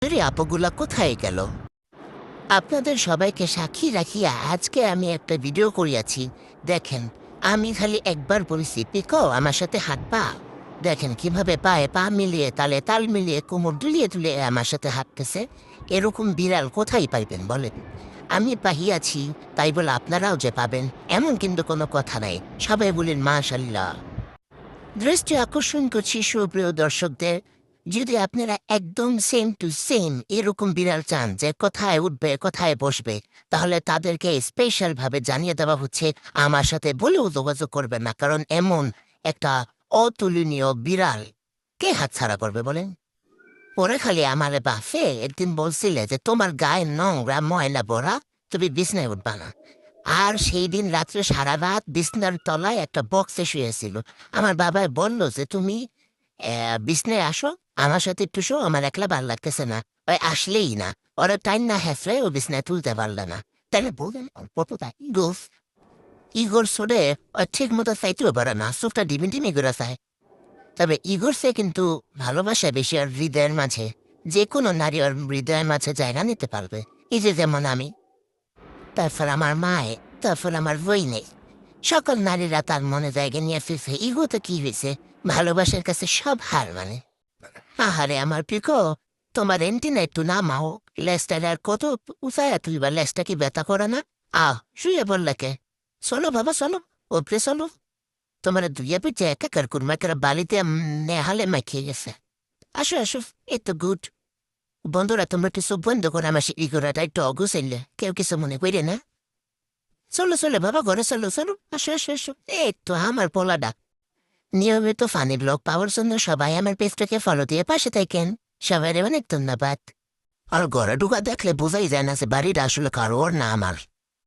আরে আপুগুলা কোথায় গেল? আপনাদের সবাইকে সাক্ষী রাখিয়া আজকে আমি একটা ভিডিও করিয়াছি। দেখেন, আমি খালি একবার বলেছি পিকো আমার সাথে হাত পা। দেখেন কিভাবে পায়ে পা মিলিয়ে তালে তাল মিলিয়ে কোমর দুলিয়ে তুলিয়ে আমার সাথে হাঁটতেছে। এরকম বিড়াল কোথায় পাইবেন বলেন? আমি পাহিয়াছি তাই বলে আপনারাও যে পাবেন এমন কিন্তু কোনো কথা নাই। সবাই বলেন মাশাল্লাহ। দৃষ্টি আকর্ষণ করছি সুপ্রিয় দর্শকদের, যদি আপনারা একদম সেম টু সেম এরকম বিড়াল চান যে কোথায় উঠবে কোথায় বসবে, তাহলে তাদেরকে স্পেশালভাবে জানিয়ে দেওয়া হচ্ছে আমার সাথে বলেও যোগাযোগ করবেন না, কারণ এমন একটা অতুলনীয় বিড়াল কে হাতছাড়া করবে বলেন? পরে খালি আমারে বাফে একদিন বলছিলে যে তোমার গায়ে নোংরা ময়লা ভরা, তুমি বিছনায় উঠবা না। আর সেই দিন রাত্রে সারা রাত বিছনার তলায় একটা বক্সে শুয়েছিল। আমার বাবাই বলল যে তুমি বিছনায় আসো, আমার সাথে একটু শো, আমার একলা ভাল লাগতেছে না। ওই আসলেই না, ওরা টাইম না হেফরে ও বিছনায় তুলতে পারলে না। তাহলে বললেন অল্পটা ইগোস ইগোর সোরে ঠিক মতো চাইতেও পারে না, চোখটা ডিমি ডিমি করে চায়। তবে ইগোর সে কিন্তু ভালোবাসা বেশি আর হৃদয়ের মাঝে, যে কোনো নারী ওর হৃদয়ের মাঝে জায়গা নিতে পারবে। এই যে যেমন আমি, তারপর আমার মায়ে, তারপর আমার বইনে, সকল নারীরা তার মনে জায়গা নিয়ে ফিরছে। ইগোতে কি হয়েছে? ভালোবাসার কাছে সব হার মানে। আহারে আমার পিকো, তোমার এন্টিনা একটু নামাও। লেজটা আর কত উঁচায়া তুইবা, লেজটা কি ব্যথা করে না? শুয়ে বললে কে? চলো বাবা চলো, ওপরে চলো। তোমার দুইয়া পিঠে একাকার কুরমাকের বালিতে নেহালে মাখিয়ে গেছে। আসো আসো, এই তো গুড। বন্ধুরা তোমরা কিছু বন্ধ করে আমার সিঁড়ি করাটা একটু অগুছাইলে কেউ কিছু মনে করি না। চলো চলো বাবা ঘরে চলো চলো, আসো আসো আসো। এই তো আমার পোলাডা। নিয়মিত ফানি ব্লগ পাওয়ার জন্য সবাই আমার পেজটাকে ফলো দিয়ে পাশে থাকেন। সবাই অনেক ধন্যবাদ। আর ঘরে ঢুকা দেখলে বোঝাই যায় না যে বাড়িটা আসলে কারোর না আমার।